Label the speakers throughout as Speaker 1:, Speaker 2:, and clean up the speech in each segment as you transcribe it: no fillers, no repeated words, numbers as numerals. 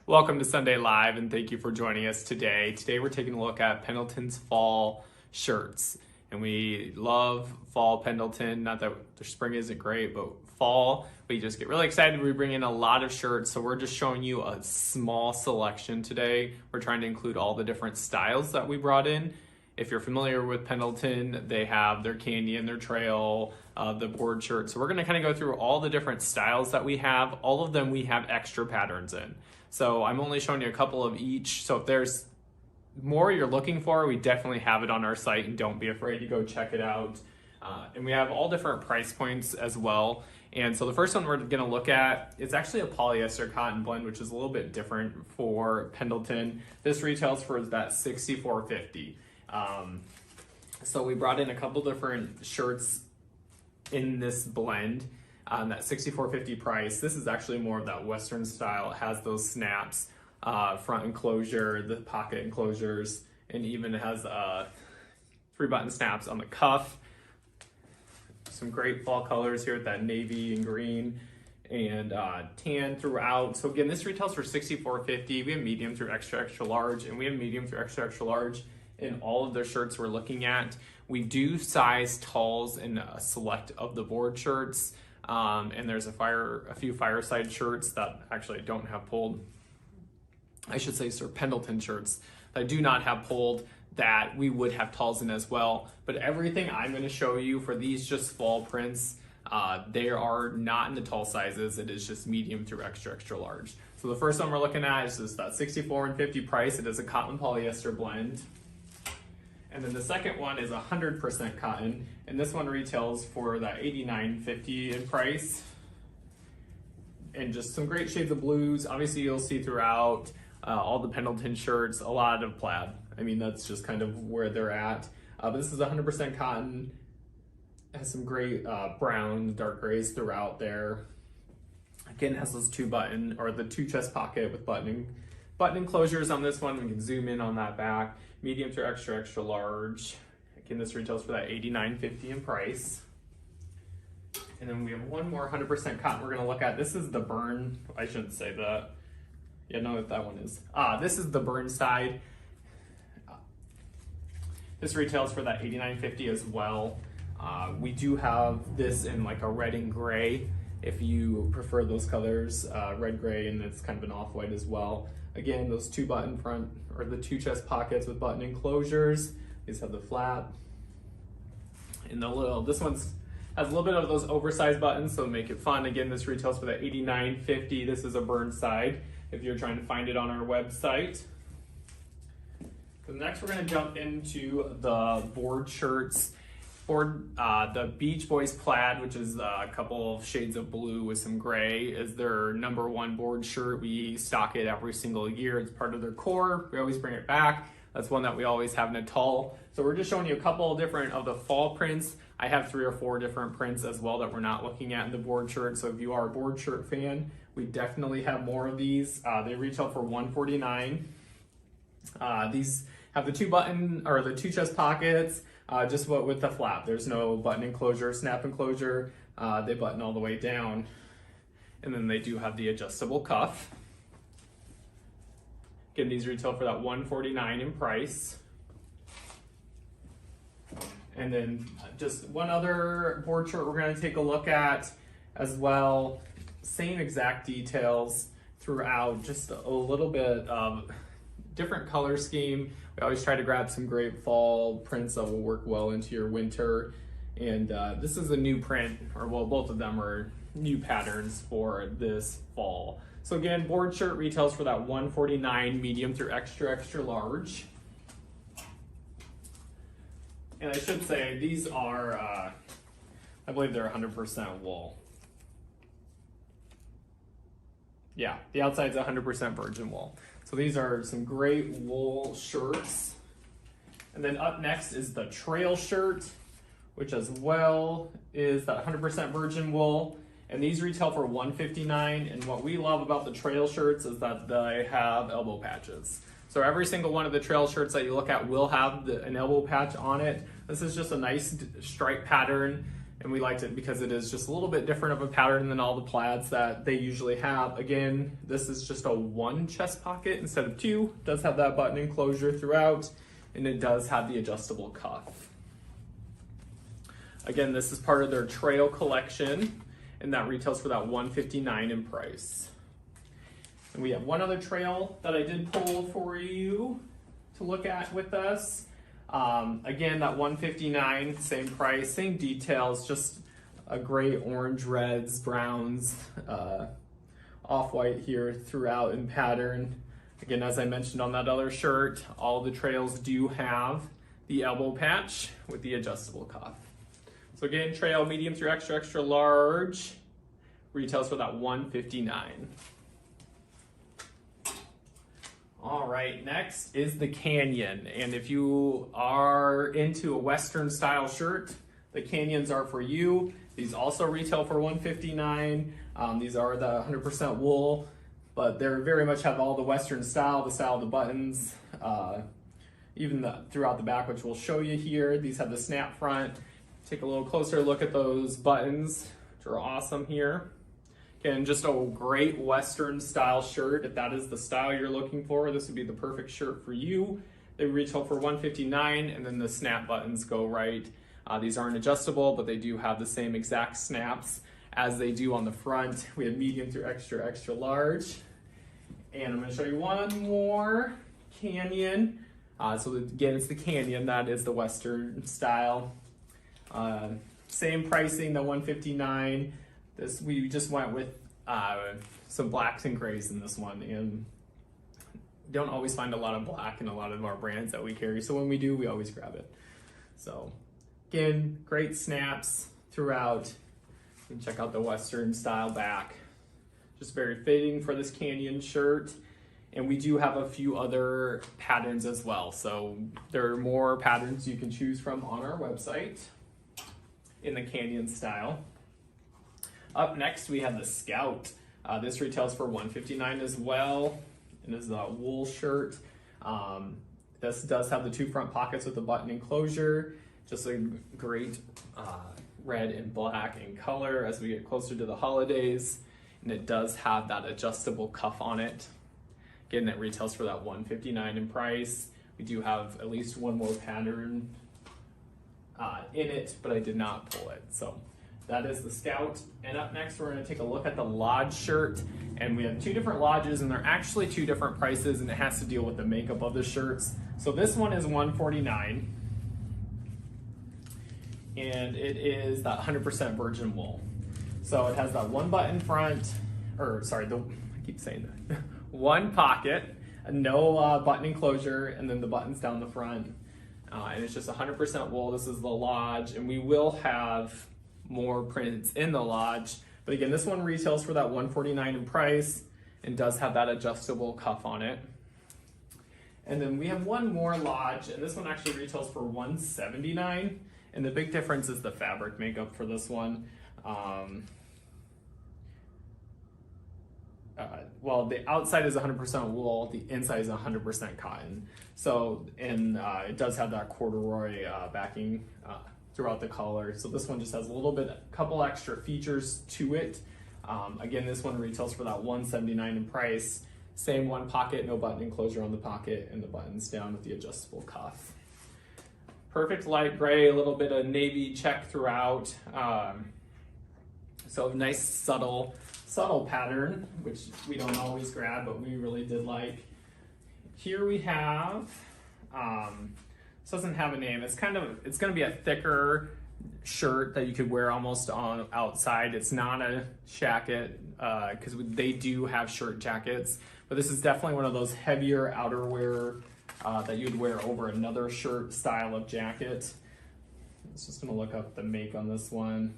Speaker 1: Welcome to Sunday Live and thank you for joining us today. Today we're taking a look at Pendleton's fall shirts. And we love fall Pendleton. Not that the spring isn't great, but fall, we just get really excited. We bring in a lot of shirts. So we're just showing you a small selection today. We're trying to include all the different styles that we brought in. If you're familiar with Pendleton, they have their candy and their trail, the board shirt. So we're gonna kind of go through all the different styles that we have. All of them we have extra patterns in. So I'm only showing you a couple of each. So if there's more you're looking for, we definitely have it on our site, and don't be afraid to go check it out. And we have all different price points as well. And so the first one we're gonna look at, it's actually a polyester cotton blend, which is a little bit different for Pendleton. This retails for that $64.50. So we brought in a couple different shirts in this blend. That $64.50 price. This is actually more of that Western style. It has those snaps, front enclosure, the pocket enclosures, and even it has 3-button snaps on the cuff. Some great fall colors here with that navy and green and tan throughout. So again, this retails for $64.50. We have medium through extra, extra large, and we have medium through extra, extra large in all of the shirts we're looking at. We do size talls in a select of the board shirts. And there's a few fireside shirts that actually don't have pulled. I should say, sir, Pendleton shirts that do not have pulled that we would have talls in as well. But everything I'm going to show you for these just fall prints, they are not in the tall sizes. It is just medium through extra, extra large. So the first one we're looking at is just that $64.50 price. It is a cotton polyester blend. And then the second one is 100% cotton, and this one retails for that $89.50 in price. And just some great shades of blues. Obviously, you'll see throughout all the Pendleton shirts a lot of plaid. I mean, that's just kind of where they're at. But this is 100% cotton. It has some great brown, dark grays throughout there. Again, it has those the two chest pocket with button enclosures on this one. We can zoom in on that back. Medium through extra, extra large. Again, this retails for that $89.50 in price. And then we have one more 100% cotton we're gonna look at. This is the burn, I shouldn't say that. Yeah, know what that one is. This is the burn side. This retails for that $89.50 as well. We do have this in like a red and gray, if you prefer those colors, red, gray, and it's kind of an off-white as well. Again, those 2-button front or the 2 chest pockets with button enclosures. These have the flap. And this one's has a little bit of those oversized buttons, so make it fun. Again, this retails for that $89.50. This is a burn side if you're trying to find it on our website. So next we're gonna jump into the board shirts. The Beach Boys plaid, which is a couple of shades of blue with some gray, is their #1 board shirt. We stock it every single year. It's part of their core. We always bring it back. That's one that we always have in a tall. So we're just showing you a couple of different of the fall prints. I have 3 or 4 different prints as well that we're not looking at in the board shirt. So if you are a board shirt fan, we definitely have more of these. They retail for $149. These have the 2-button or the 2 chest pockets. Just with the flap. There's no button enclosure, snap enclosure. They button all the way down. And then they do have the adjustable cuff. Again, these retail for that $149 in price. And then just one other board shirt we're gonna take a look at as well. Same exact details throughout, just a little bit of different color scheme. We always try to grab some great fall prints that will work well into your winter. And this is a new print, or well, both of them are new patterns for this fall. So again, board shirt retails for that $149, medium through extra, extra large. And I should say, these are, I believe they're 100% wool. Yeah, the outside's 100% virgin wool. So these are some great wool shirts. And then up next is the trail shirt, which as well is that 100% virgin wool. And these retail for $159. And what we love about the trail shirts is that they have elbow patches. So every single one of the trail shirts that you look at will have an elbow patch on it. This is just a nice stripe pattern. And we liked it because it is just a little bit different of a pattern than all the plaids that they usually have. Again, this is just a 1 chest pocket instead of 2. It does have that button enclosure throughout, and it does have the adjustable cuff. Again, this is part of their trail collection, and that retails for that $159 in price. And we have one other trail that I did pull for you to look at with us. Again, that $159, same price, same details, just a gray, orange, reds, browns, off-white here throughout in pattern. Again, as I mentioned on that other shirt, all the trails do have the elbow patch with the adjustable cuff. So again, trail medium through extra, extra large, retails for that $159. All right, next is the Canyon. And if you are into a Western style shirt, the Canyons are for you. These also retail for $159. These are the 100% wool, but they very much have all the Western style, the style of the buttons, even throughout the back, which we'll show you here. These have the snap front. Take a little closer look at those buttons, which are awesome here. Again, just a great Western style shirt. If that is the style you're looking for, this would be the perfect shirt for you. They retail for $159, and then the snap buttons go right. These aren't adjustable, but they do have the same exact snaps as they do on the front. We have medium through extra, extra large. And I'm gonna show you one more Canyon. So again, it's the Canyon, that is the Western style. Same pricing, the $159. This, we just went with some blacks and grays in this one, and don't always find a lot of black in a lot of our brands that we carry. So when we do, we always grab it. So again, great snaps throughout. And check out the Western style back. Just very fitting for this Canyon shirt. And we do have a few other patterns as well. So there are more patterns you can choose from on our website in the Canyon style. Up next, we have the Scout. This retails for $159 as well. It is a wool shirt. This does have the 2 front pockets with the button enclosure. Just a great red and black in color as we get closer to the holidays. And it does have that adjustable cuff on it. Again, it retails for that $159 in price. We do have at least one more pattern in it, but I did not pull it. So that is the Scout. And up next, we're gonna take a look at the Lodge shirt. And we have 2 different Lodges, and they're actually 2 different prices, and it has to deal with the makeup of the shirts. So this one is $149. And it is that 100% virgin wool. So it has that 1 button front, or sorry, I keep saying that. 1 pocket, no button enclosure, and then the buttons down the front. And it's just 100% wool. This is the Lodge, and we will have more prints in the Lodge. But again, this one retails for that $149 in price and does have that adjustable cuff on it. And then we have one more Lodge, and this one actually retails for $179. And the big difference is the fabric makeup for this one. Well, the outside is 100% wool, the inside is 100% cotton. So, and it does have that corduroy backing throughout the collar. So this one just has a little bit, a couple extra features to it. Again, this one retails for that $179 in price. Same 1 pocket, no button enclosure on the pocket, and the buttons down with the adjustable cuff. Perfect light gray, a little bit of navy check throughout. So nice subtle pattern, which we don't always grab, but we really did like. Here we have, this doesn't have a name. It's gonna be a thicker shirt that you could wear almost on outside. It's not a jacket, because they do have shirt jackets, but this is definitely one of those heavier outerwear that you'd wear over another shirt style of jacket. I'm just gonna look up the make on this one.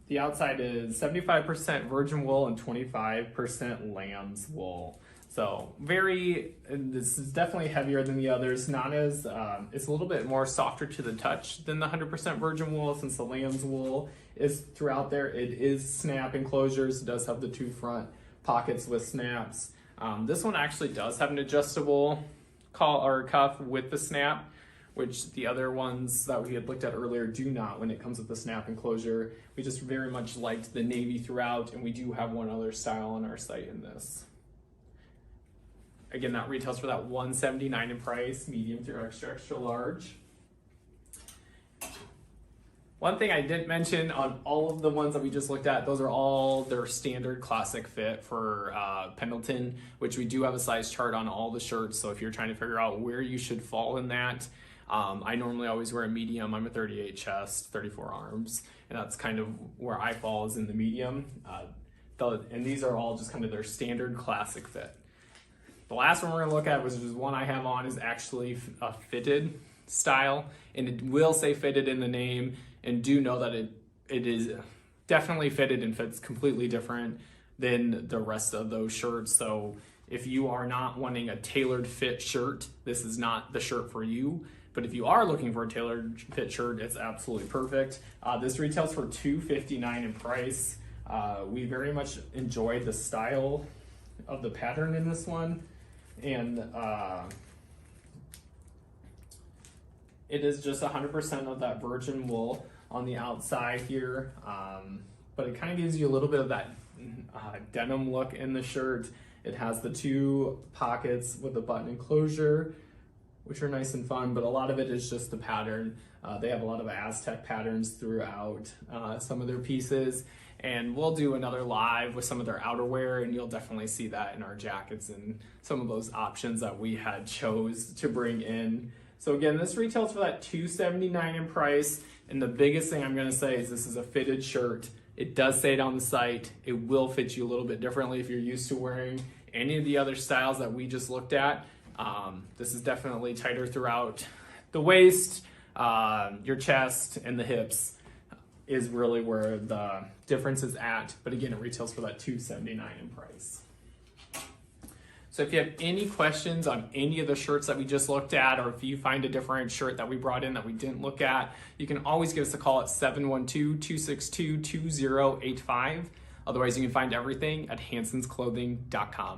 Speaker 1: The outside is 75% virgin wool and 25% lamb's wool. So this is definitely heavier than the others. Not as, it's a little bit more softer to the touch than the 100% virgin wool, since the lamb's wool is throughout there. It is snap enclosures. It does have the 2 front pockets with snaps. This one actually does have an adjustable cuff with the snap, which the other ones that we had looked at earlier do not when it comes with the snap enclosure. We just very much liked the navy throughout, and we do have one other style on our site in this. Again, that retails for that $179 in price, medium through extra large. One thing I didn't mention on all of the ones that we just looked at, those are all their standard classic fit for Pendleton, which we do have a size chart on all the shirts. So if you're trying to figure out where you should fall in that, I normally always wear a medium. I'm a 38 chest, 34 arms, and that's kind of where I fall, is in the medium. And these are all just kind of their standard classic fit. The last one we're gonna look at, which is one I have on, is actually a fitted style, and it will say fitted in the name, and do know that it is definitely fitted and fits completely different than the rest of those shirts. So if you are not wanting a tailored fit shirt, this is not the shirt for you. But if you are looking for a tailored fit shirt, it's absolutely perfect. This retails for $259 in price. We very much enjoyed the style of the pattern in this one, and it is just 100% of that virgin wool on the outside here, but it kind of gives you a little bit of that denim look in the shirt. It has the 2 pockets with the button enclosure, which are nice and fun, but a lot of it is just the pattern. They have a lot of Aztec patterns throughout some of their pieces, and we'll do another live with some of their outerwear, and you'll definitely see that in our jackets and some of those options that we had chose to bring in. So again, this retails for that $279 in price, and the biggest thing I'm gonna say is this is a fitted shirt. It does say it on the site. It will fit you a little bit differently if you're used to wearing any of the other styles that we just looked at. This is definitely tighter throughout the waist, your chest, and the hips is really where the difference is at. But again, it retails for that $279 in price. So if you have any questions on any of the shirts that we just looked at, or if you find a different shirt that we brought in that we didn't look at, you can always give us a call at 712-262-2085. Otherwise, you can find everything at hansonsclothing.com.